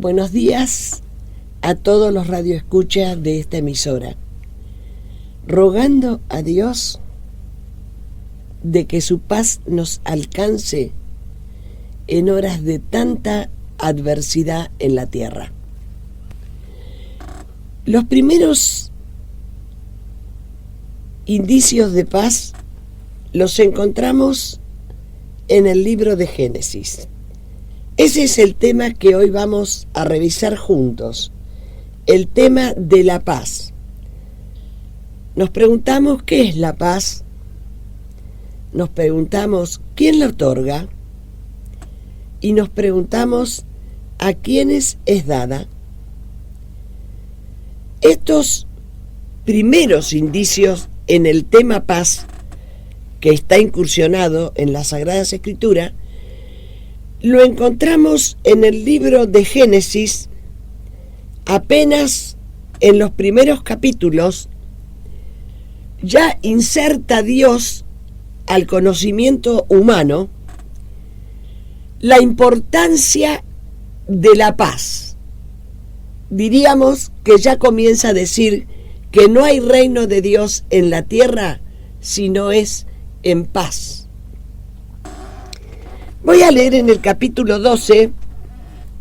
Buenos días a todos los radioescuchas de esta emisora, rogando a Dios de que su paz nos alcance en horas de tanta adversidad en la tierra. Los primeros indicios de paz los encontramos en el libro de Génesis. Ese es el tema que hoy vamos a revisar juntos, el tema de la paz. Nos preguntamos qué es la paz, nos preguntamos quién la otorga y nos preguntamos a quiénes es dada. Estos primeros indicios en el tema paz que está incursionado en las Sagradas Escrituras lo encontramos en el libro de Génesis. Apenas en los primeros capítulos ya inserta Dios al conocimiento humano la importancia de la paz. Diríamos que ya comienza a decir que no hay reino de Dios en la tierra si no es en paz. Voy a leer en el capítulo 12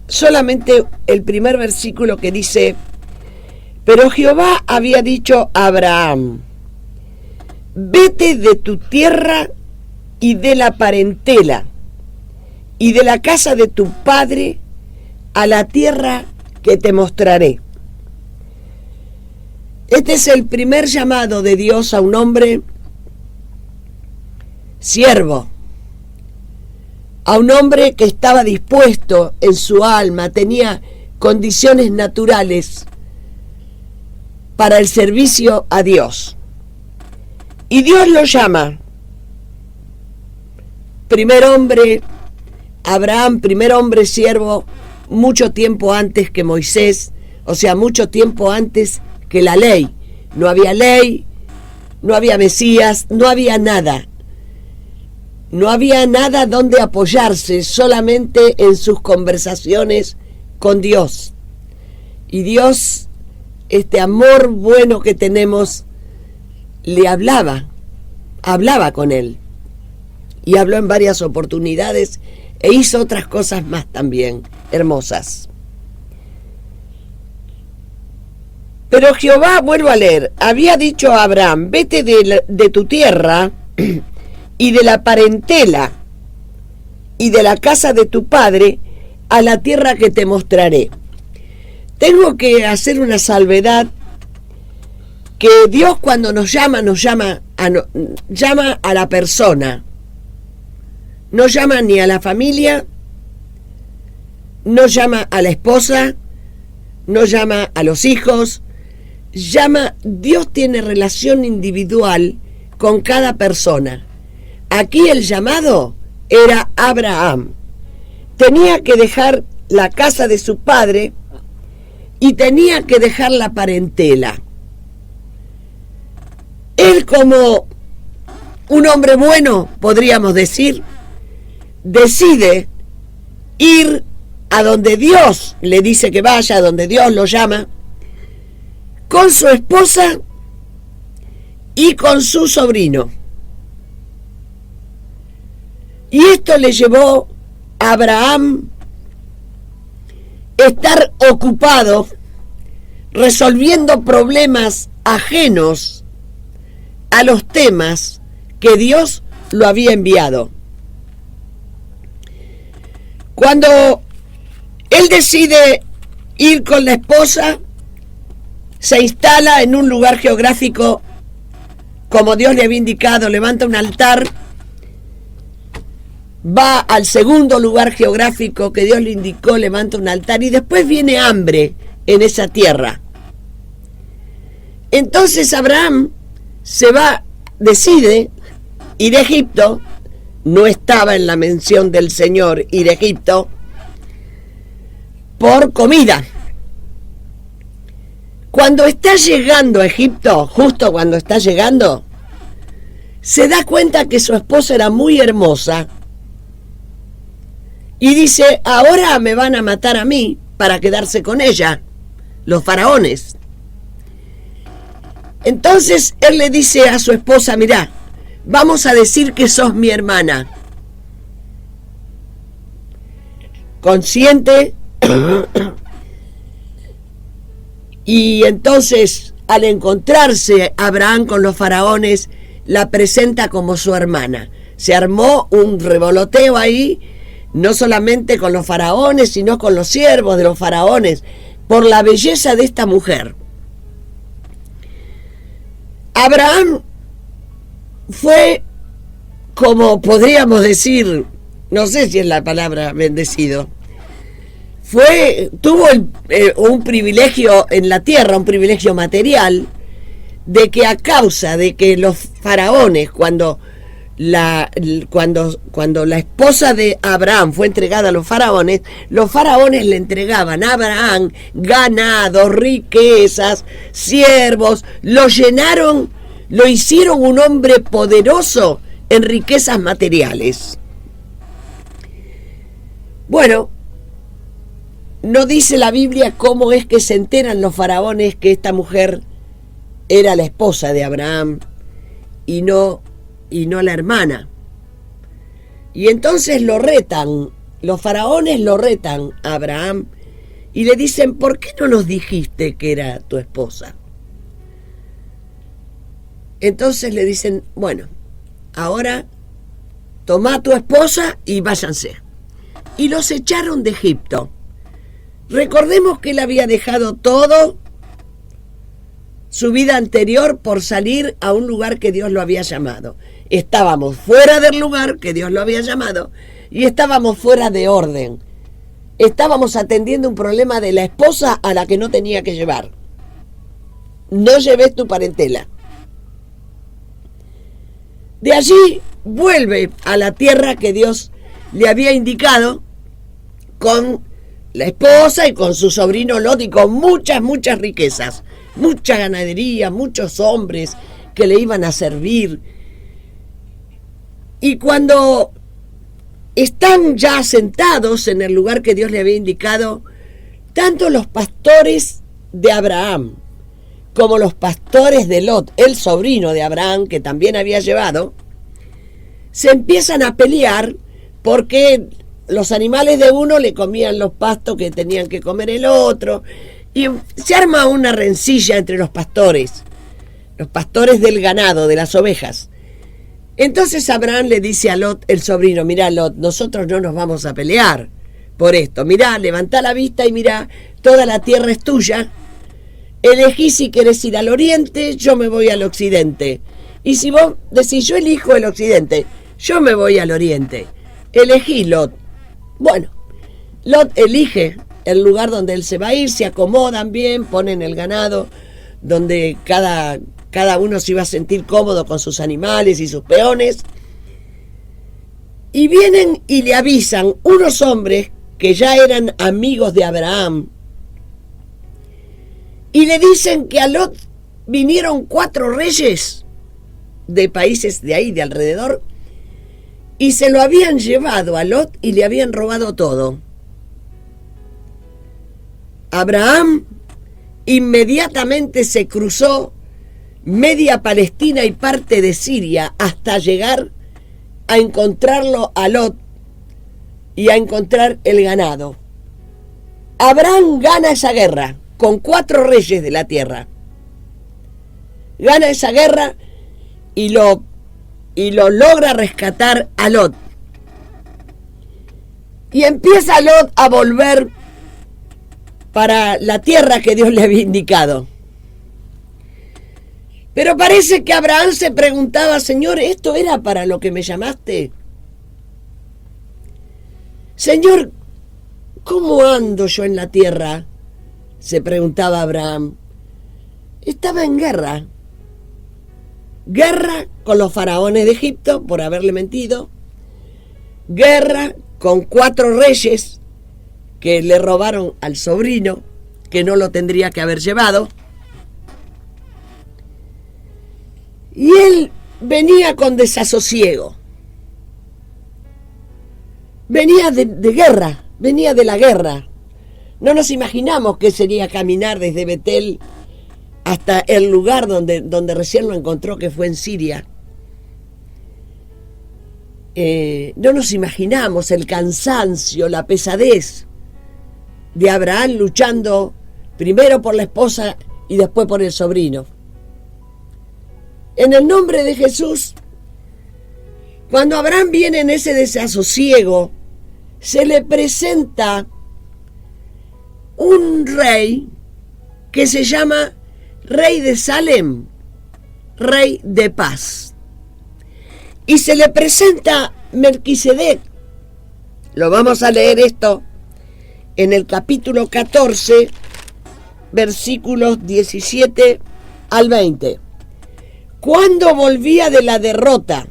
solamente el primer versículo que dice: pero Jehová había dicho a Abraham: vete de tu tierra y de la parentela y de la casa de tu padre a la tierra que te mostraré. Este es el primer llamado de Dios a un hombre siervo, a un hombre que estaba dispuesto en su alma, tenía condiciones naturales para el servicio a Dios. Y Dios lo llama, primer hombre, Abraham, primer hombre siervo, mucho tiempo antes que Moisés, o sea, mucho tiempo antes que la ley. No había ley, no había Mesías, no había nada. No había nada donde apoyarse, solamente en sus conversaciones con Dios. Y Dios, este amor bueno que tenemos, le hablaba con él. Y habló en varias oportunidades e hizo otras cosas más también, hermosas. Pero Jehová, vuelvo a leer, había dicho a Abraham: vete de tu tierra y de la parentela y de la casa de tu padre a la tierra que te mostraré. Tengo que hacer una salvedad, que Dios cuando nos llama llama a la persona. No llama ni a la familia, no llama a la esposa, no llama a los hijos, Dios tiene relación individual con cada persona. Aquí el llamado era Abraham. Tenía que dejar la casa de su padre y tenía que dejar la parentela. Él, como un hombre bueno, podríamos decir, decide ir a donde Dios le dice que vaya, a donde Dios lo llama, con su esposa y con su sobrino. Y esto le llevó a Abraham estar ocupado resolviendo problemas ajenos a los temas que Dios lo había enviado. Cuando él decide ir con la esposa, se instala en un lugar geográfico como Dios le había indicado, levanta un altar, va al segundo lugar geográfico que Dios le indicó, levanta un altar, y después viene hambre en esa tierra. Entonces Abraham decide ir a Egipto. No estaba en la mención del Señor ir a Egipto por comida. Cuando está llegando a Egipto, justo cuando está llegando, se da cuenta que su esposa era muy hermosa y dice: ahora me van a matar a mí para quedarse con ella, los faraones. Entonces él le dice a su esposa, mirá, vamos a decir que sos mi hermana. Consciente. Y entonces, al encontrarse Abraham con los faraones, la presenta como su hermana. Se armó un revoloteo ahí, no solamente con los faraones, sino con los siervos de los faraones, por la belleza de esta mujer. Abraham fue, como podríamos decir, no sé si es la palabra bendecido, tuvo un privilegio en la tierra, un privilegio material, de que a causa de que los faraones, cuando la esposa de Abraham fue entregada a los faraones le entregaban a Abraham ganado, riquezas, siervos, lo llenaron, lo hicieron un hombre poderoso en riquezas materiales. Bueno, no dice la Biblia cómo es que se enteran los faraones que esta mujer era la esposa de Abraham y no la hermana. Y entonces lo retan, los faraones lo retan a Abraham y le dicen, ¿por qué no nos dijiste que era tu esposa? Entonces le dicen, bueno, ahora toma a tu esposa y váyanse. Y los echaron de Egipto. Recordemos que él había dejado todo su vida anterior por salir a un lugar que Dios lo había llamado. Estábamos fuera del lugar que Dios lo había llamado y estábamos fuera de orden. Estábamos atendiendo un problema de la esposa a la que no tenía que llevar. No lleves tu parentela. De allí vuelve a la tierra que Dios le había indicado con la esposa y con su sobrino Lot y con muchas riquezas, mucha ganadería, muchos hombres que le iban a servir. Y cuando están ya sentados en el lugar que Dios le había indicado, tanto los pastores de Abraham como los pastores de Lot, el sobrino de Abraham, que también había llevado, se empiezan a pelear porque los animales de uno le comían los pastos que tenían que comer el otro, y se arma una rencilla entre los pastores del ganado, de las ovejas. Entonces Abraham le dice a Lot, el sobrino, mirá Lot, nosotros no nos vamos a pelear por esto, mirá, levantá la vista y mirá, toda la tierra es tuya, elegí si querés ir al oriente, yo me voy al occidente, y si vos decís yo elijo el occidente, yo me voy al oriente, elegí Lot. Bueno, Lot elige el lugar donde él se va a ir, se acomodan bien, ponen el ganado donde cada uno se iba a sentir cómodo con sus animales y sus peones, y vienen y le avisan unos hombres que ya eran amigos de Abraham, y le dicen que a Lot vinieron 4 reyes de países de ahí, de alrededor, y se lo habían llevado a Lot y le habían robado todo. Abraham inmediatamente se cruzó media Palestina y parte de Siria hasta llegar a encontrarlo a Lot y a encontrar el ganado. Abraham gana esa guerra con 4 reyes de la tierra. Gana esa guerra y lo logra rescatar a Lot. Y empieza Lot a volver para la tierra que Dios le había indicado. Pero parece que Abraham se preguntaba, Señor, ¿esto era para lo que me llamaste? Señor, ¿cómo ando yo en la tierra? Se preguntaba Abraham. Estaba en guerra. Guerra con los faraones de Egipto por haberle mentido. Guerra con 4 reyes que le robaron al sobrino, que no lo tendría que haber llevado. Y él venía con desasosiego. Venía de guerra, venía de la guerra. No nos imaginamos qué sería caminar desde Betel hasta el lugar donde recién lo encontró, que fue en Siria. No nos imaginamos el cansancio, la pesadez de Abraham luchando primero por la esposa y después por el sobrino. En el nombre de Jesús, cuando Abraham viene en ese desasosiego, se le presenta un rey que se llama Rey de Salem, Rey de Paz. Y se le presenta Melquisedec. Lo vamos a leer esto en el capítulo 14, versículos 17 al 20. Cuando volvía de la derrota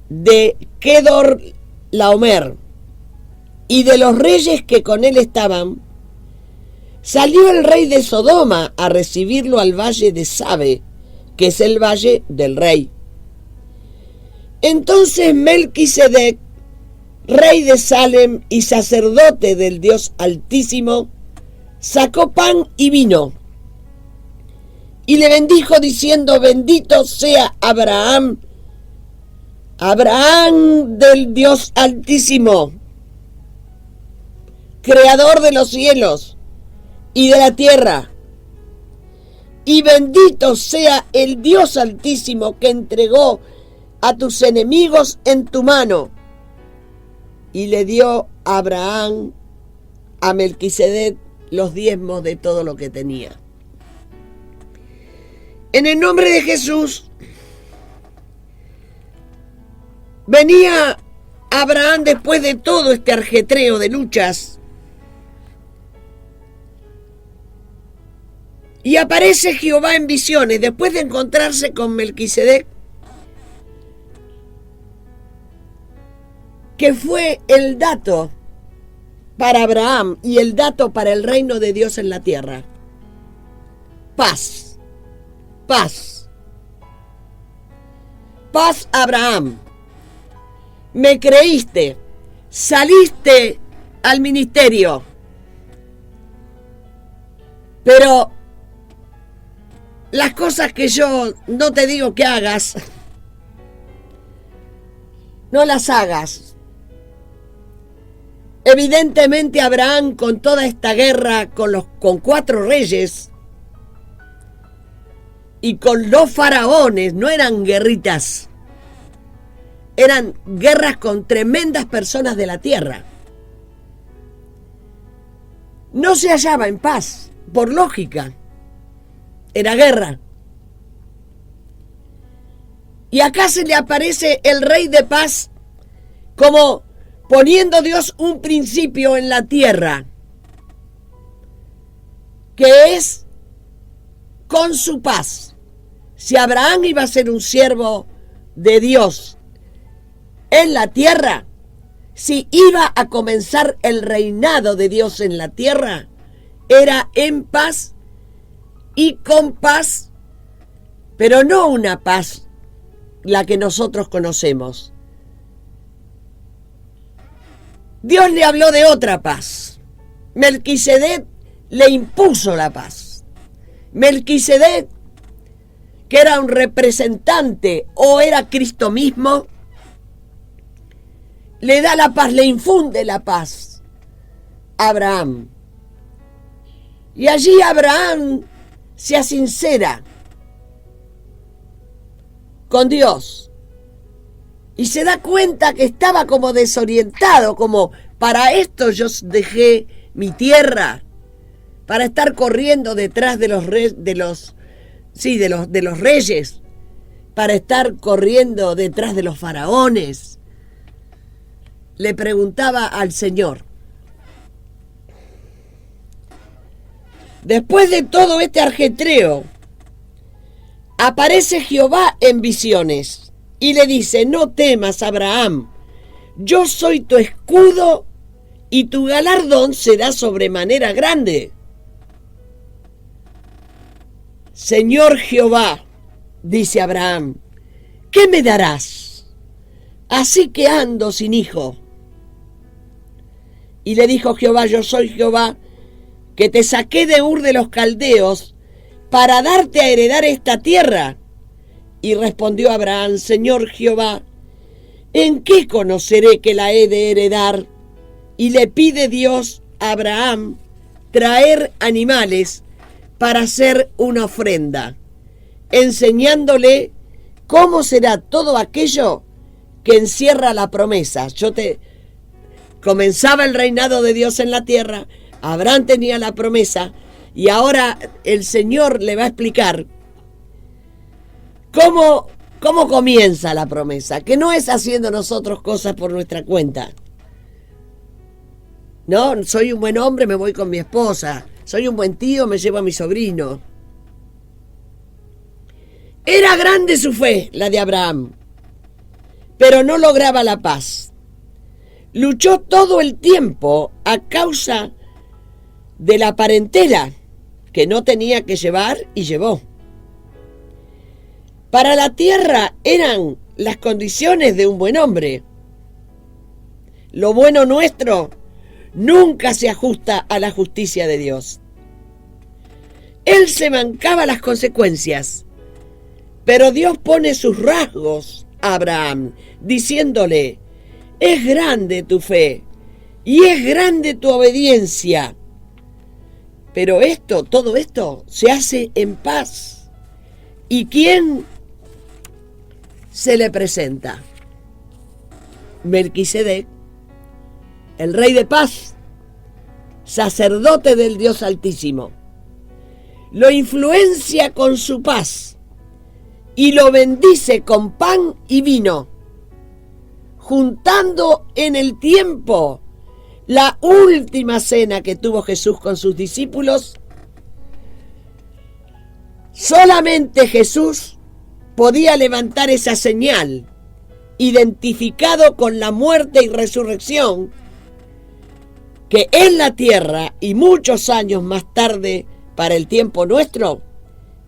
de Kedor Laomer y de los reyes que con él estaban, salió el rey de Sodoma a recibirlo al valle de Sabe, que es el valle del rey. Entonces Melquisedec, rey de Salem y sacerdote del Dios Altísimo, sacó pan y vino y le bendijo diciendo: bendito sea Abraham, Abraham del Dios Altísimo, creador de los cielos y de la tierra, y bendito sea el Dios Altísimo que entregó a tus enemigos en tu mano. Y le dio a Abraham, a Melquisedec, los diezmos de todo lo que tenía. En el nombre de Jesús, venía Abraham después de todo este ajetreo de luchas, y aparece Jehová en visiones después de encontrarse con Melquisedec, que fue el dato para Abraham y el dato para el reino de Dios en la tierra. Paz, paz, paz. Abraham, me creíste, saliste al ministerio, pero las cosas que yo no te digo que hagas, no las hagas. Evidentemente Abraham, con toda esta guerra con 4 reyes y con 2 faraones, no eran guerritas, eran guerras con tremendas personas de la tierra. No se hallaba en paz, por lógica, era guerra. Y acá se le aparece el Rey de Paz como poniendo Dios un principio en la tierra, que es con su paz. Si Abraham iba a ser un siervo de Dios en la tierra, si iba a comenzar el reinado de Dios en la tierra, era en paz y con paz, pero no una paz la que nosotros conocemos. Dios le habló de otra paz. Melquisedec le impuso la paz. Melquisedec, que era un representante o era Cristo mismo, le da la paz, le infunde la paz a Abraham. Y allí Abraham se asincera con Dios. Y se da cuenta que estaba como desorientado, como para esto yo dejé mi tierra, para estar corriendo detrás de los reyes, para estar corriendo detrás de los faraones. Le preguntaba al Señor. Después de todo este ajetreo, aparece Jehová en visiones y le dice: no temas, Abraham, yo soy tu escudo y tu galardón será sobremanera grande. Señor Jehová, dice Abraham, ¿qué me darás? Así que ando sin hijo. Y le dijo Jehová: yo soy Jehová, que te saqué de Ur de los Caldeos para darte a heredar esta tierra. Y respondió Abraham: Señor Jehová, ¿en qué conoceré que la he de heredar? Y le pide Dios a Abraham traer animales para hacer una ofrenda, enseñándole cómo será todo aquello que encierra la promesa. Comenzaba el reinado de Dios en la tierra, Abraham tenía la promesa, y ahora el Señor le va a explicar cómo comienza la promesa, que no es haciendo nosotros cosas por nuestra cuenta. No, soy un buen hombre, me voy con mi esposa. Soy un buen tío, me llevo a mi sobrino. Era grande su fe, la de Abraham, pero no lograba la paz. Luchó todo el tiempo a causa de la parentela que no tenía que llevar y llevó. Para la tierra eran las condiciones de un buen hombre. Lo bueno nuestro nunca se ajusta a la justicia de Dios. Él se mancaba las consecuencias, pero Dios pone sus rasgos a Abraham, diciéndole: es grande tu fe y es grande tu obediencia, pero todo esto se hace en paz. ¿Y quién se le presenta? Melquisedec, el rey de paz, sacerdote del Dios Altísimo. Lo influencia con su paz y lo bendice con pan y vino, juntando en el tiempo la última cena que tuvo Jesús con sus discípulos. Solamente Jesús podía levantar esa señal, identificado con la muerte y resurrección, que en la tierra y muchos años más tarde, para el tiempo nuestro,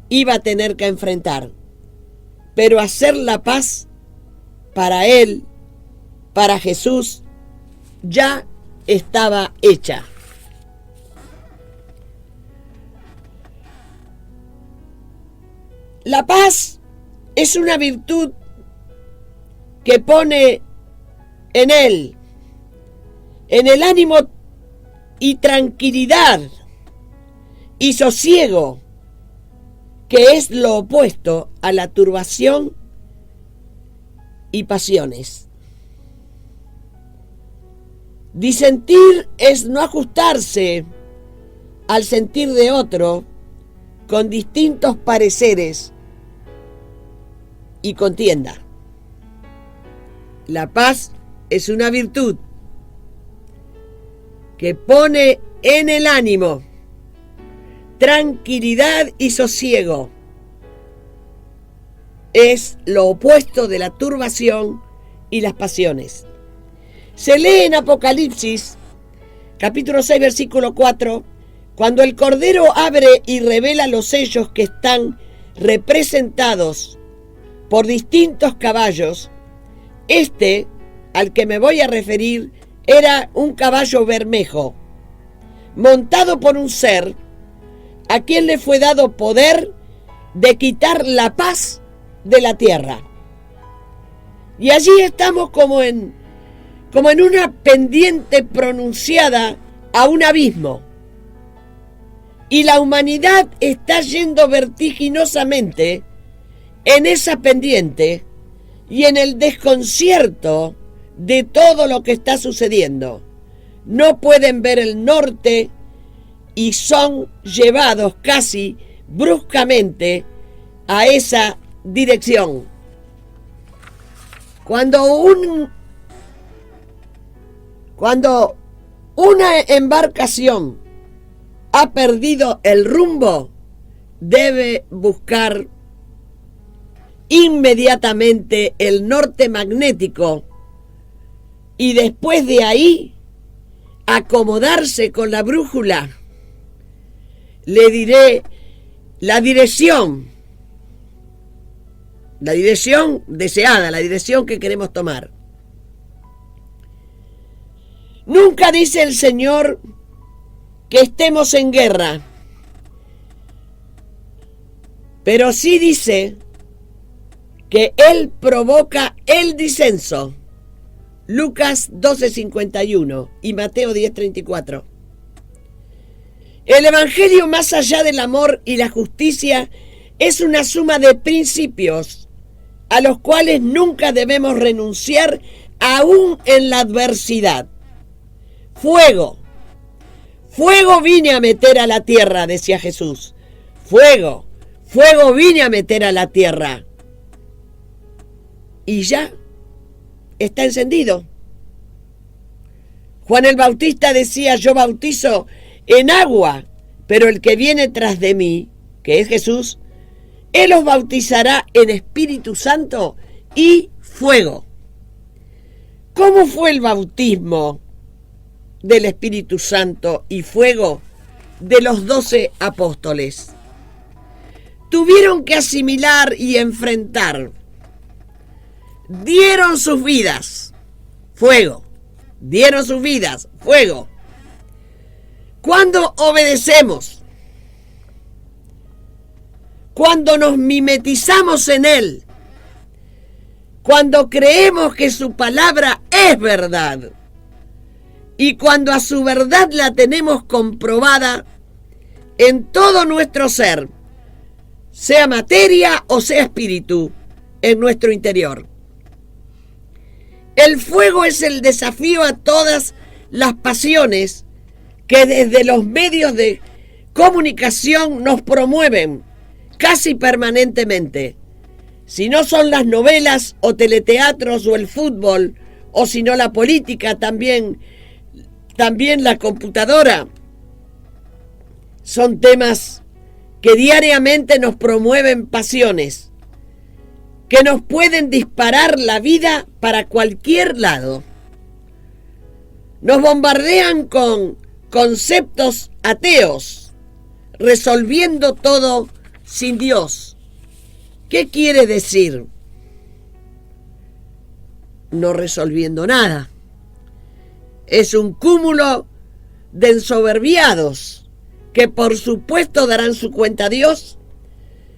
iba a tener que enfrentar. Pero hacer la paz, para él, para Jesús, ya estaba hecha. La paz es una virtud que pone en él, en el ánimo y tranquilidad y sosiego, que es lo opuesto a la turbación y pasiones. Disentir es no ajustarse al sentir de otro con distintos pareceres y contienda. La paz es una virtud que pone en el ánimo tranquilidad y sosiego. Es lo opuesto de la turbación y las pasiones. Se lee en Apocalipsis, capítulo 6, versículo 4, cuando el Cordero abre y revela los sellos que están representados por distintos caballos. Al que me voy a referir, era un caballo bermejo, montado por un ser a quien le fue dado poder de quitar la paz de la tierra. Y allí estamos como en una pendiente pronunciada a un abismo. Y la humanidad está yendo vertiginosamente en esa pendiente y en el desconcierto de todo lo que está sucediendo. No pueden ver el norte y son llevados casi bruscamente a esa dirección. Cuando una embarcación ha perdido el rumbo, debe buscar inmediatamente el norte magnético y después de ahí acomodarse con la brújula. Le diré la dirección deseada, la dirección que queremos tomar. Nunca dice el Señor que estemos en guerra, pero sí dice que Él provoca el disenso. Lucas 12:51 y Mateo 10:34. El Evangelio, más allá del amor y la justicia, es una suma de principios a los cuales nunca debemos renunciar, aún en la adversidad. Fuego. Fuego vine a meter a la tierra, decía Jesús. Fuego. Fuego vine a meter a la tierra. Y ya está encendido. Juan el Bautista decía: yo bautizo en agua, pero el que viene tras de mí, que es Jesús, Él os bautizará en Espíritu Santo y fuego. ¿Cómo fue el bautismo del Espíritu Santo y fuego de los 12 apóstoles? Tuvieron que asimilar y enfrentar. Dieron sus vidas, fuego. Dieron sus vidas, fuego. Cuando obedecemos, cuando nos mimetizamos en Él, cuando creemos que su palabra es verdad y cuando a su verdad la tenemos comprobada en todo nuestro ser, sea materia o sea espíritu, en nuestro interior. El fuego es el desafío a todas las pasiones que desde los medios de comunicación nos promueven casi permanentemente. Si no son las novelas o teleteatros o el fútbol, o si no la política, también la computadora. Son temas que diariamente nos promueven pasiones, que nos pueden disparar la vida para cualquier lado. Nos bombardean con conceptos ateos, resolviendo todo sin Dios. ¿Qué quiere decir? No resolviendo nada. Es un cúmulo de ensoberbiados que por supuesto darán su cuenta a Dios,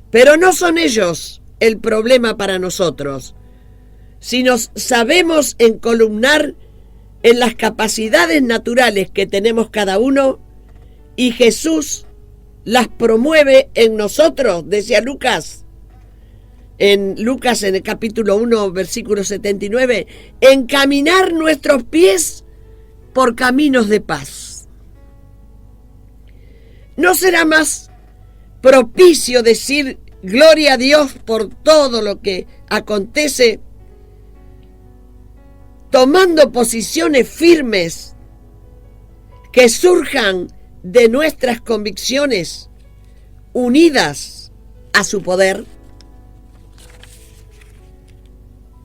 pero no son ellos el problema para nosotros, si nos sabemos encolumnar en las capacidades naturales que tenemos cada uno y Jesús las promueve en nosotros, decía Lucas. En Lucas, en el capítulo 1, versículo 79, encaminar nuestros pies por caminos de paz. ¿No será más propicio decir gloria a Dios por todo lo que acontece, tomando posiciones firmes que surjan de nuestras convicciones unidas a su poder?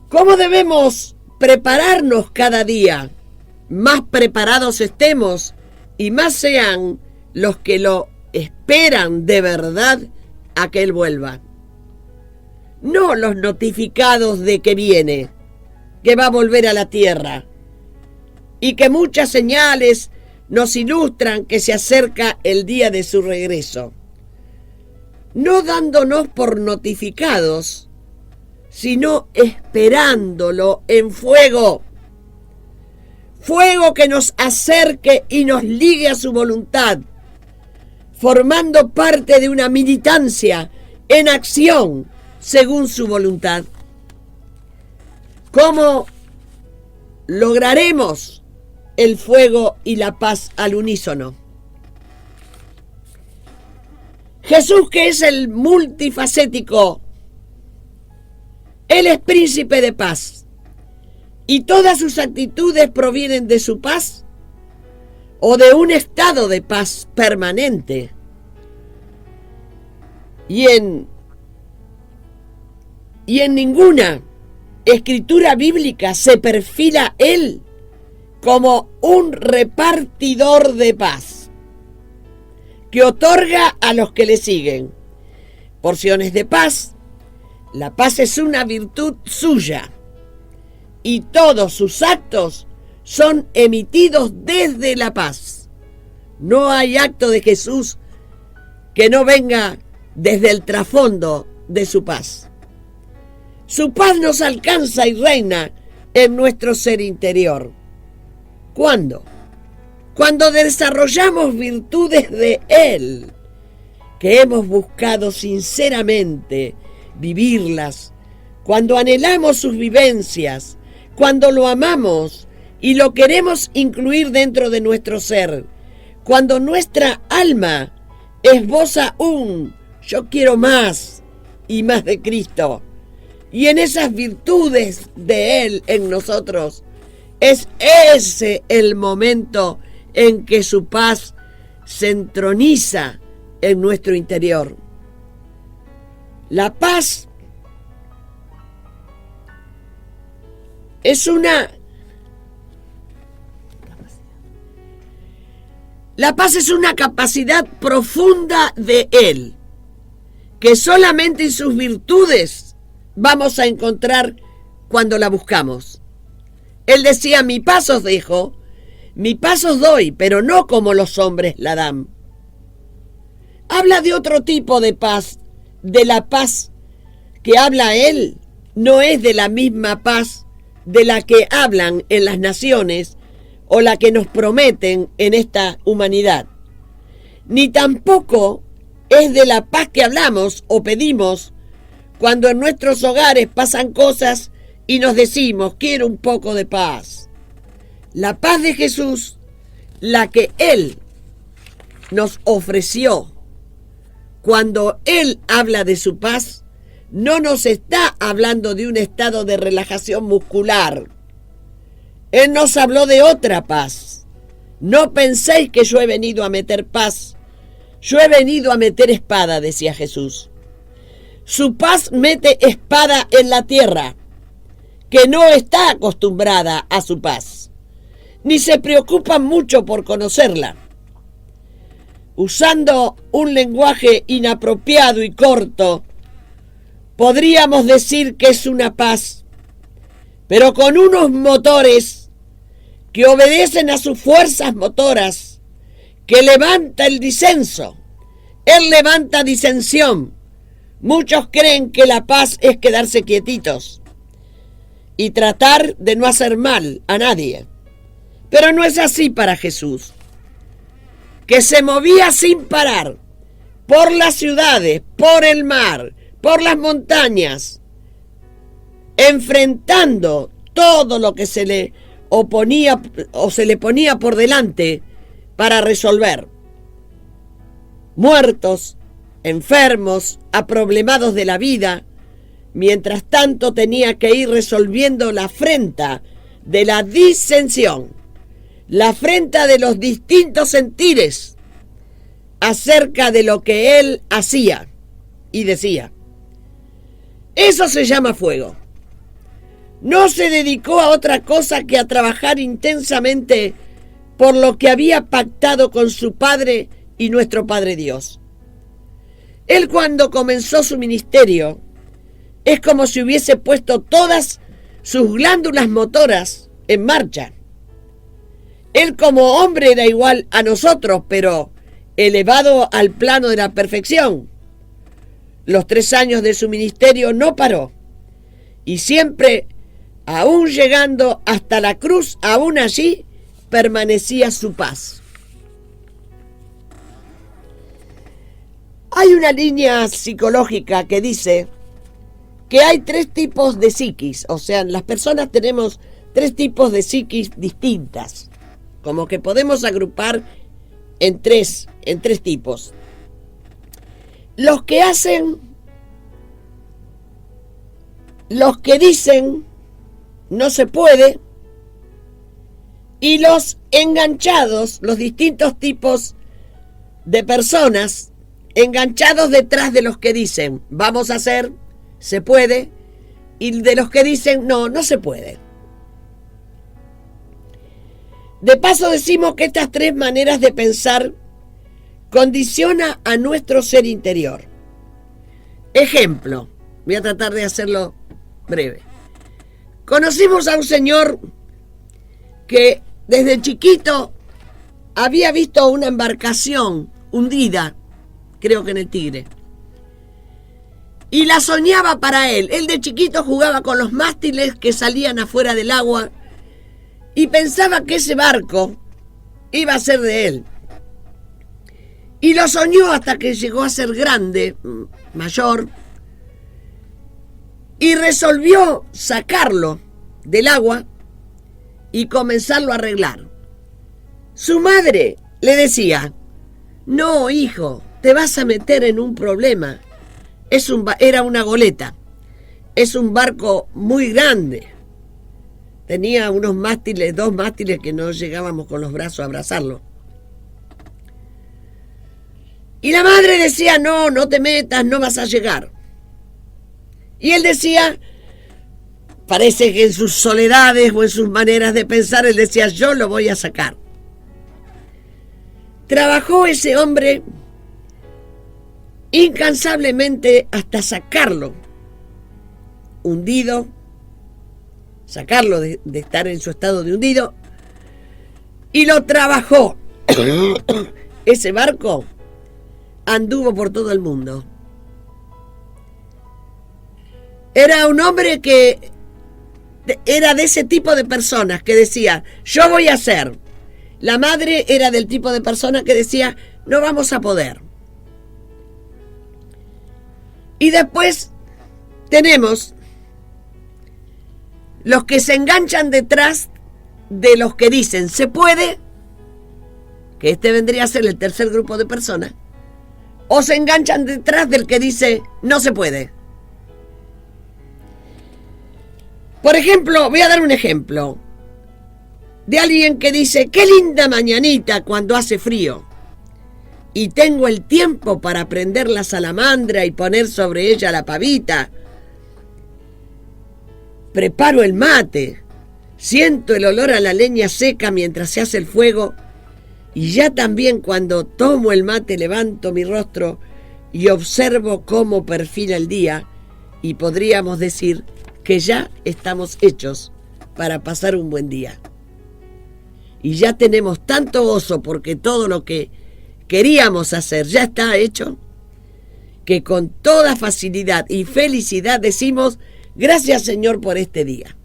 ¿Cómo debemos prepararnos cada día? Más preparados estemos y más sean los que lo esperan de verdad a que Él vuelva. No los notificados de que viene, que va a volver a la tierra, y que muchas señales nos ilustran que se acerca el día de su regreso. No dándonos por notificados, sino esperándolo en fuego. Fuego que nos acerque y nos ligue a su voluntad, formando parte de una militancia en acción según su voluntad. ¿Cómo lograremos el fuego y la paz al unísono? Jesús, que es el multifacético, Él es príncipe de paz, y todas sus actitudes provienen de su paz o de un estado de paz permanente. Y en ninguna escritura bíblica se perfila Él como un repartidor de paz que otorga a los que le siguen porciones de paz. La paz es una virtud suya y todos sus actos son emitidos desde la paz. No hay acto de Jesús que no venga desde el trasfondo de su paz. Su paz nos alcanza y reina en nuestro ser interior. ¿Cuándo? Cuando desarrollamos virtudes de Él, que hemos buscado sinceramente vivirlas, cuando anhelamos sus vivencias, cuando lo amamos y lo queremos incluir dentro de nuestro ser, cuando nuestra alma esboza yo quiero más y más de Cristo, y en esas virtudes de Él en nosotros, es ese el momento en que su paz se entroniza en nuestro interior. La paz es una capacidad profunda de Él, que solamente en sus virtudes vamos a encontrar cuando la buscamos. Él decía, mi paz os dejo, mi paz os doy, pero no como los hombres la dan. Habla de otro tipo de paz, de la paz que habla Él, no es de la misma paz de la que hablan en las naciones o la que nos prometen en esta humanidad. Ni tampoco es de la paz que hablamos o pedimos cuando en nuestros hogares pasan cosas y nos decimos, quiero un poco de paz. La paz de Jesús, la que Él nos ofreció, cuando Él habla de su paz, no nos está hablando de un estado de relajación muscular. Él nos habló de otra paz. No penséis que yo he venido a meter paz. Yo he venido a meter espada, decía Jesús. Su paz mete espada en la tierra, que no está acostumbrada a su paz, ni se preocupa mucho por conocerla. Usando un lenguaje inapropiado y corto, podríamos decir que es una paz, pero con unos motores que obedecen a sus fuerzas motoras, que levanta el disenso. Él levanta disensión. Muchos creen que la paz es quedarse quietitos y tratar de no hacer mal a nadie. Pero no es así para Jesús, que se movía sin parar por las ciudades, por el mar, por las montañas, enfrentando todo lo que se le oponía o se le ponía por delante para resolver. Muertos, enfermos, aproblemados de la vida, mientras tanto tenía que ir resolviendo la afrenta de la disensión, la afrenta de los distintos sentires acerca de lo que él hacía y decía. Eso se llama fuego. No se dedicó a otra cosa que a trabajar intensamente por lo que había pactado con su Padre y nuestro Padre Dios. Él, cuando comenzó su ministerio, es como si hubiese puesto todas sus glándulas motoras en marcha. Él, como hombre, era igual a nosotros, pero elevado al plano de la perfección. Los 3 años de su ministerio no paró, y siempre, aún llegando hasta la cruz, aún allí permanecía su paz. Hay una línea psicológica que dice que hay 3 tipos de psiquis, o sea, las personas tenemos 3 tipos de psiquis distintas, como que podemos agrupar en tres tipos. Los que hacen, los que dicen no se puede, y los enganchados, los distintos tipos de personas enganchados detrás de los que dicen vamos a hacer, se puede, y de los que dicen no, no se puede. De paso decimos que estas 3 maneras de pensar condiciona a nuestro ser interior. Ejemplo, voy a tratar de hacerlo breve. Conocimos a un señor que desde chiquito había visto una embarcación hundida, creo que en el Tigre, y la soñaba para él. Él de chiquito jugaba con los mástiles que salían afuera del agua y pensaba que ese barco iba a ser de él. Y lo soñó hasta que llegó a ser grande, mayor, y resolvió sacarlo del agua y comenzarlo a arreglar. Su madre le decía: no, hijo, te vas a meter en un problema. Era una goleta, es un barco muy grande. Tenía unos mástiles, 2 mástiles que no llegábamos con los brazos a abrazarlo. Y la madre decía: no, no te metas, no vas a llegar. Y él decía, parece que en sus soledades o en sus maneras de pensar, él decía: yo lo voy a sacar. Trabajó ese hombre incansablemente hasta sacarlo hundido, sacarlo de estar en su estado de hundido, y lo trabajó. Ese barco anduvo por todo el mundo. Era un hombre que era de ese tipo de personas que decía: yo voy a hacer. La madre era del tipo de persona que decía: no vamos a poder. Y después tenemos los que se enganchan detrás de los que dicen se puede, que este vendría a ser el tercer grupo de personas, o se enganchan detrás del que dice no se puede. Por ejemplo, voy a dar un ejemplo de alguien que dice: qué linda mañanita cuando hace frío, y tengo el tiempo para prender la salamandra y poner sobre ella la pavita. Preparo el mate, siento el olor a la leña seca mientras se hace el fuego, y ya también cuando tomo el mate levanto mi rostro y observo cómo perfila el día, y podríamos decir que ya estamos hechos para pasar un buen día. Y ya tenemos tanto gozo porque todo lo que queríamos hacer ya está hecho, que con toda facilidad y felicidad decimos: gracias, Señor, por este día.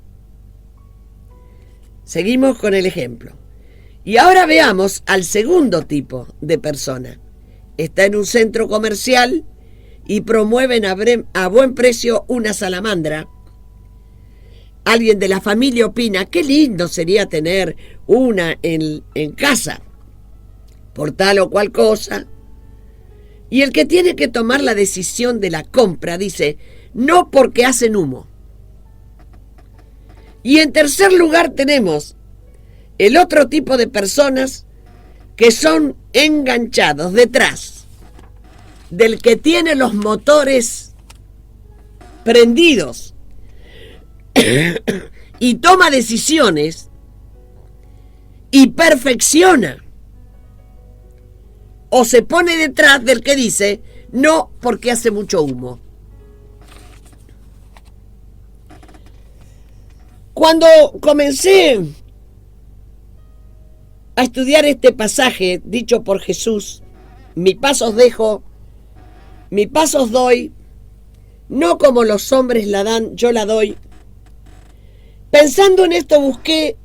Seguimos con el ejemplo. Y ahora veamos al segundo tipo de persona. Está en un centro comercial y promueven a buen precio una salamandra. Alguien de la familia opina: qué lindo sería tener una en casa, por tal o cual cosa. Y el que tiene que tomar la decisión de la compra dice: no, porque hacen humo. Y en tercer lugar tenemos el otro tipo de personas que son enganchados detrás del que tiene los motores prendidos y toma decisiones y perfecciona, o se pone detrás del que dice no, porque hace mucho humo. Cuando comencé a estudiar este pasaje dicho por Jesús: mi paz os dejo, mi paz os doy, no como los hombres la dan, yo la doy. Pensando en esto busqué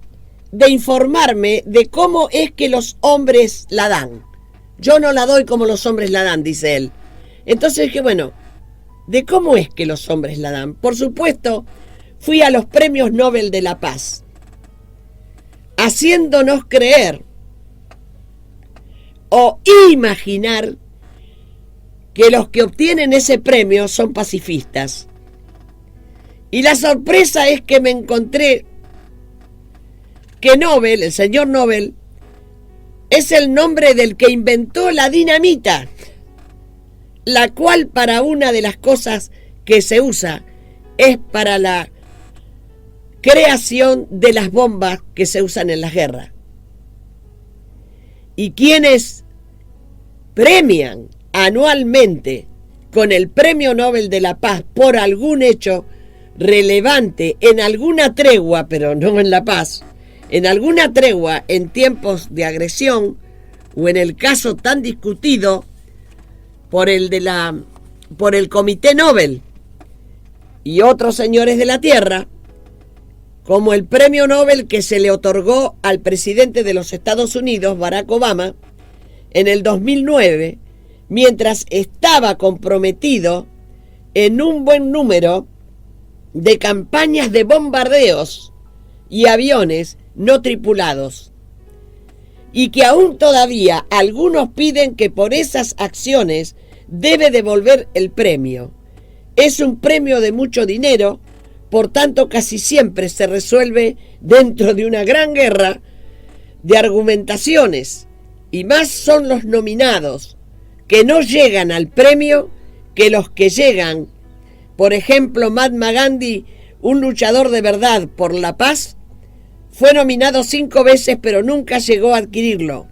de informarme de cómo es que los hombres la dan. Yo no la doy como los hombres la dan, dice él. Entonces dije, bueno, ¿de cómo es que los hombres la dan? Por supuesto, fui a los premios Nobel de la Paz, haciéndonos creer o imaginar que los que obtienen ese premio son pacifistas. Y la sorpresa es que me encontré que Nobel, el señor Nobel, es el nombre del que inventó la dinamita, la cual para una de las cosas que se usa es para la creación de las bombas que se usan en las guerras. Y quienes premian anualmente con el Premio Nobel de la Paz por algún hecho relevante en alguna tregua, pero no en la paz, en alguna tregua en tiempos de agresión o en el caso tan discutido por el Comité Nobel y otros señores de la Tierra, como el premio Nobel que se le otorgó al presidente de los Estados Unidos, Barack Obama, en el 2009, mientras estaba comprometido en un buen número de campañas de bombardeos y aviones no tripulados, y que aún todavía algunos piden que por esas acciones debe devolver el premio. Es un premio de mucho dinero, por tanto casi siempre se resuelve dentro de una gran guerra de argumentaciones, y más son los nominados que no llegan al premio que los que llegan. Por ejemplo, Mahatma Gandhi, un luchador de verdad por la paz, fue nominado 5 veces pero nunca llegó a adquirirlo.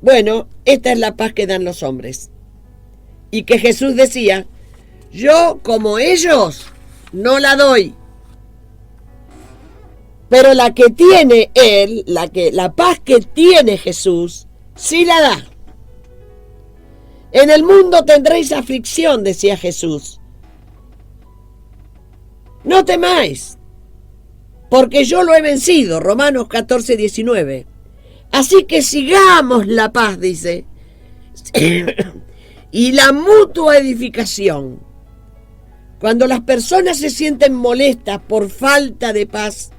Bueno, esta es la paz que dan los hombres. Y que Jesús decía: yo como ellos no la doy, pero la que tiene él, la paz que tiene Jesús, sí la da. En el mundo tendréis aflicción, decía Jesús. No temáis, porque yo lo he vencido, Romanos 14, 19. Así que sigamos la paz, dice, y la mutua edificación. Cuando las personas se sienten molestas por falta de paz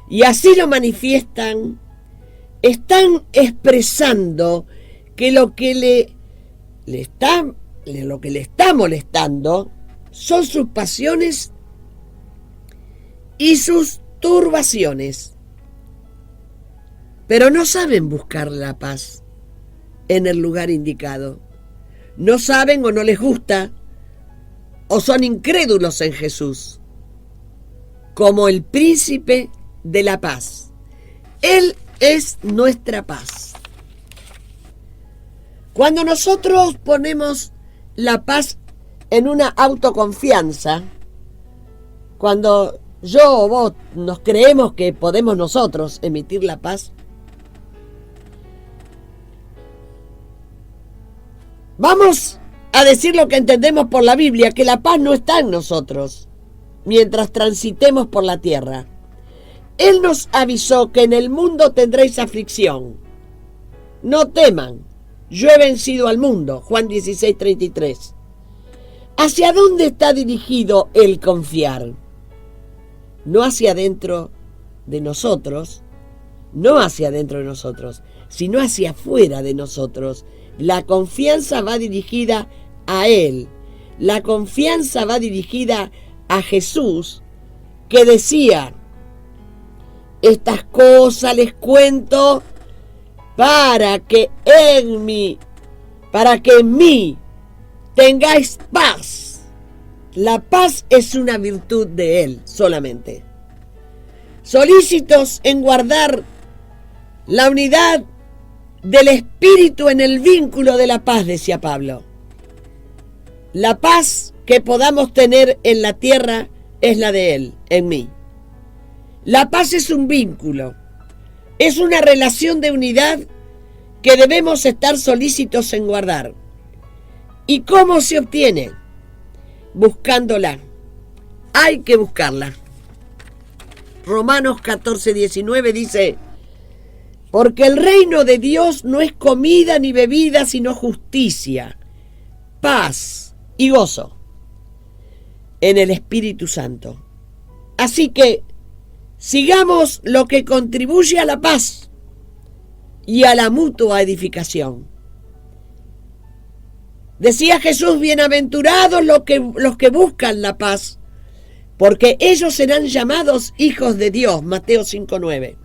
y así lo manifiestan, están expresando que lo que le está molestando son sus pasiones y sus turbaciones. Pero no saben buscar la paz en el lugar indicado. No saben o no les gusta o son incrédulos en Jesús como el príncipe de la paz. Él es nuestra paz. Cuando nosotros ponemos la paz en una autoconfianza, cuando yo o vos nos creemos que podemos nosotros emitir la paz, vamos a decir lo que entendemos por la Biblia, que la paz no está en nosotros mientras transitemos por la tierra. Él nos avisó que en el mundo tendréis aflicción. No teman, yo he vencido al mundo. Juan 16, 33. ¿Hacia dónde está dirigido el confiar? No hacia adentro de nosotros, sino hacia afuera de nosotros. La confianza va dirigida a Él. La confianza va dirigida a Jesús, que decía: estas cosas les cuento para que en mí tengáis paz. La paz es una virtud de Él solamente. Solícitos en guardar la unidad del Espíritu en el vínculo de la paz, decía Pablo. La paz que podamos tener en la tierra es la de Él, en mí. La paz es un vínculo, es una relación de unidad que debemos estar solícitos en guardar. ¿Y cómo se obtiene? Buscándola. Hay que buscarla. Romanos 14, 19 dice: porque el reino de Dios no es comida ni bebida, sino justicia, paz y gozo en el Espíritu Santo. Así que sigamos lo que contribuye a la paz y a la mutua edificación. Decía Jesús: bienaventurados los que buscan la paz, porque ellos serán llamados hijos de Dios. Mateo 5:9.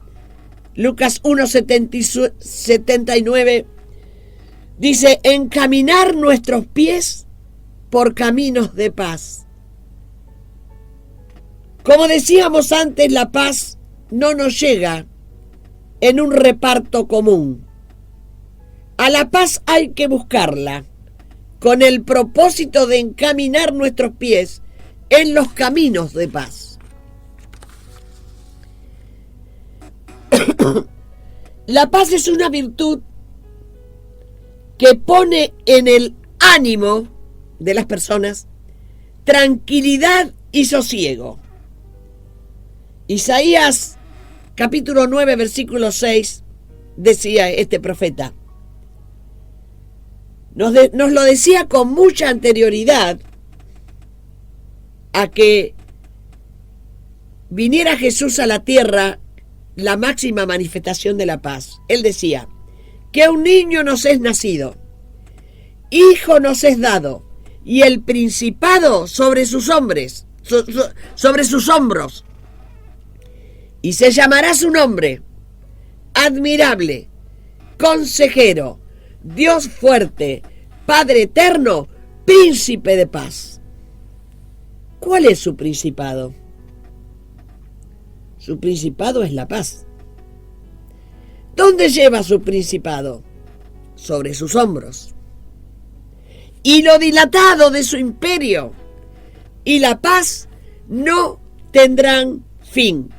Lucas 1:79 dice: encaminar nuestros pies por caminos de paz. Como decíamos antes, la paz no nos llega en un reparto común. A la paz hay que buscarla con el propósito de encaminar nuestros pies en los caminos de paz. La paz es una virtud que pone en el ánimo de las personas tranquilidad y sosiego. Isaías capítulo 9 versículo 6 decía este profeta. Nos lo decía con mucha anterioridad a que viniera Jesús a la tierra, la máxima manifestación de la paz. Él decía, que un niño nos es nacido, hijo nos es dado, y el principado sobre sus hombres, sobre sus hombros. Y se llamará su nombre, admirable, consejero, Dios fuerte, Padre eterno, príncipe de paz. ¿Cuál es su principado? Su principado es la paz. ¿Dónde lleva su principado? Sobre sus hombros. Y lo dilatado de su imperio y la paz no tendrán fin.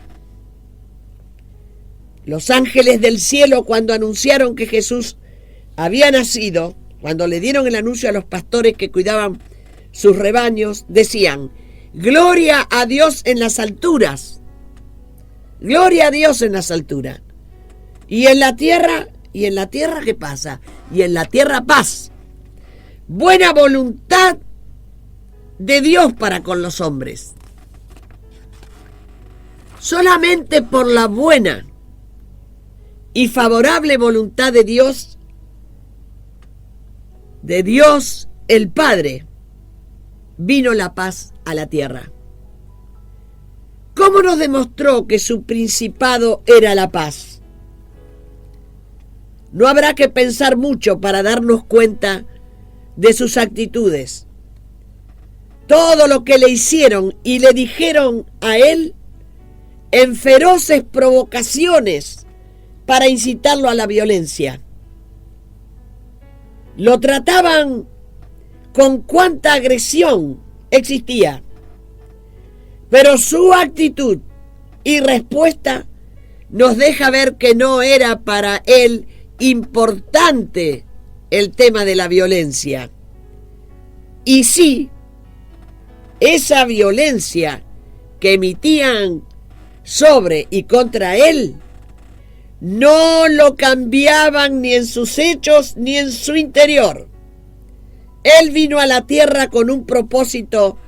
Los ángeles del cielo, cuando anunciaron que Jesús había nacido, cuando le dieron el anuncio a los pastores que cuidaban sus rebaños, decían, gloria a Dios en las alturas. Gloria a Dios en las alturas. ¿Y en la tierra? ¿Y en la tierra qué pasa? Y en la tierra paz. Buena voluntad de Dios para con los hombres. Solamente por la buena y favorable voluntad de Dios el Padre, vino la paz a la tierra. ¿Cómo nos demostró que su principado era la paz? No habrá que pensar mucho para darnos cuenta de sus actitudes. Todo lo que le hicieron y le dijeron a él en feroces provocaciones para incitarlo a la violencia. Lo trataban con cuánta agresión existía, pero su actitud y respuesta nos deja ver que no era para él importante el tema de la violencia. Y sí, esa violencia que emitían sobre y contra él, no lo cambiaban ni en sus hechos ni en su interior. Él vino a la tierra con un propósito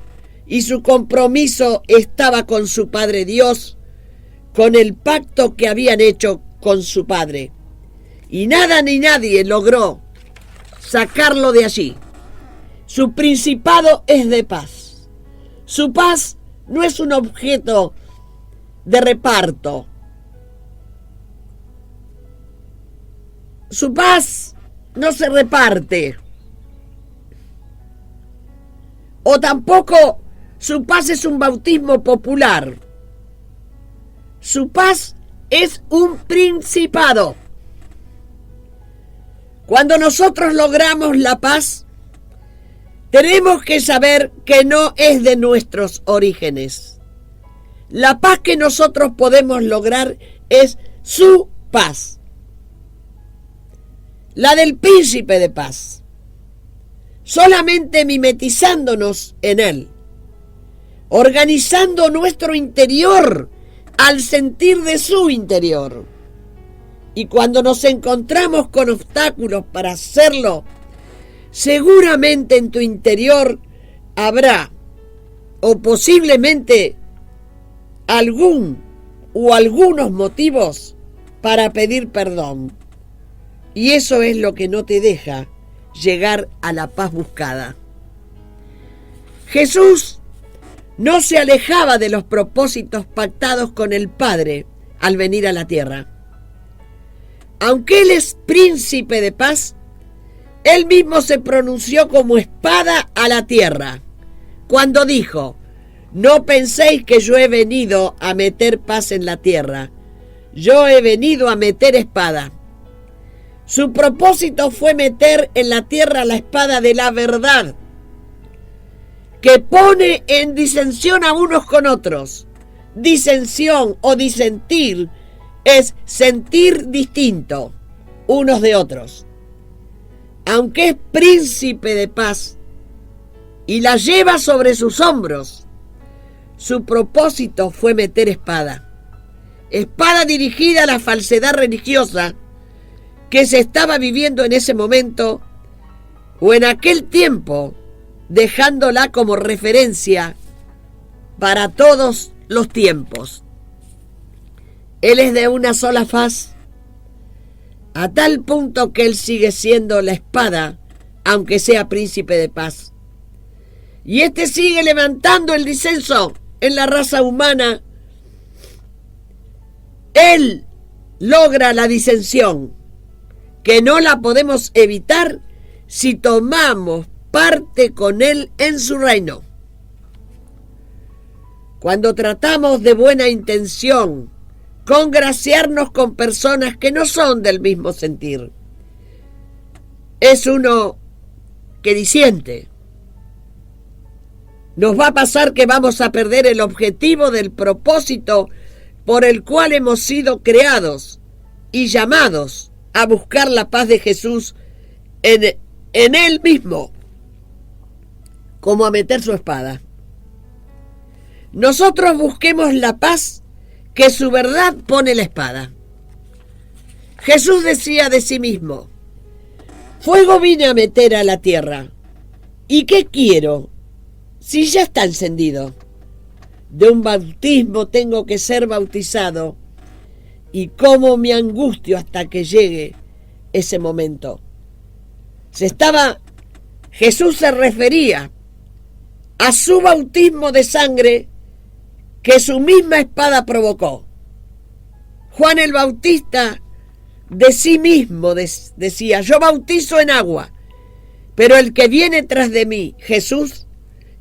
y su compromiso estaba con su Padre Dios, con el pacto que habían hecho con su Padre. Y nada ni nadie logró sacarlo de allí. Su principado es de paz. Su paz no es un objeto de reparto. Su paz no se reparte. O tampoco su paz es un bautismo popular. Su paz es un principado. Cuando nosotros logramos la paz, tenemos que saber que no es de nuestros orígenes. La paz que nosotros podemos lograr es su paz. La del príncipe de paz. Solamente mimetizándonos en él, organizando nuestro interior al sentir de su interior. Y cuando nos encontramos con obstáculos para hacerlo, seguramente en tu interior habrá, o posiblemente, algún o algunos motivos para pedir perdón. Y eso es lo que no te deja llegar a la paz buscada. Jesús no se alejaba de los propósitos pactados con el Padre al venir a la tierra. Aunque Él es príncipe de paz, Él mismo se pronunció como espada a la tierra, cuando dijo, no penséis que yo he venido a meter paz en la tierra, yo he venido a meter espada. Su propósito fue meter en la tierra la espada de la verdad, que pone en disensión a unos con otros. Disensión o disentir es sentir distinto unos de otros. Aunque es príncipe de paz y la lleva sobre sus hombros, su propósito fue meter espada. Espada dirigida a la falsedad religiosa que se estaba viviendo en ese momento o en aquel tiempo, dejándola como referencia para todos los tiempos. Él es de una sola faz, a tal punto que él sigue siendo la espada, aunque sea príncipe de paz. Y este sigue levantando el disenso en la raza humana. Él logra la disensión, que no la podemos evitar si tomamos parte con él en su reino. Cuando tratamos de buena intención congraciarnos con personas que no son del mismo sentir, es uno que disiente. Nos va a pasar que vamos a perder el objetivo del propósito por el cual hemos sido creados y llamados a buscar la paz de Jesús en Él mismo, como a meter su espada. Nosotros busquemos la paz que su verdad pone la espada. Jesús decía de sí mismo: fuego vine a meter a la tierra. ¿Y qué quiero si ya está encendido? De un bautismo tengo que ser bautizado, y cómo me angustio hasta que llegue ese momento. Jesús se refería a su bautismo de sangre que su misma espada provocó. Juan el Bautista de sí mismo decía: yo bautizo en agua, pero el que viene tras de mí, Jesús,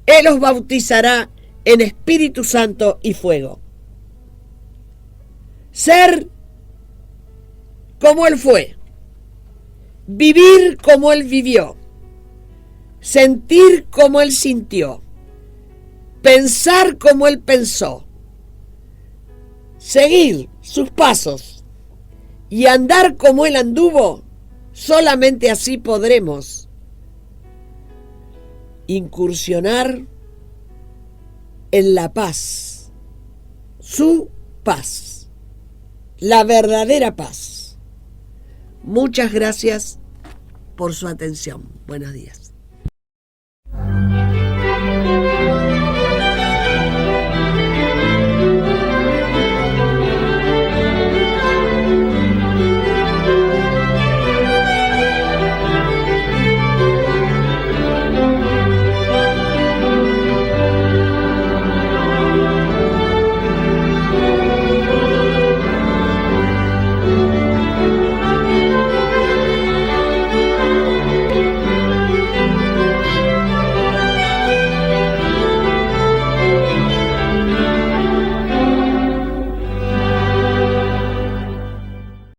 Él os bautizará en Espíritu Santo y fuego. Ser como Él fue, vivir como Él vivió, sentir como Él sintió, pensar como Él pensó, seguir sus pasos y andar como Él anduvo. Solamente así podremos incursionar en la paz, su paz, la verdadera paz. Muchas gracias por su atención. Buenos días.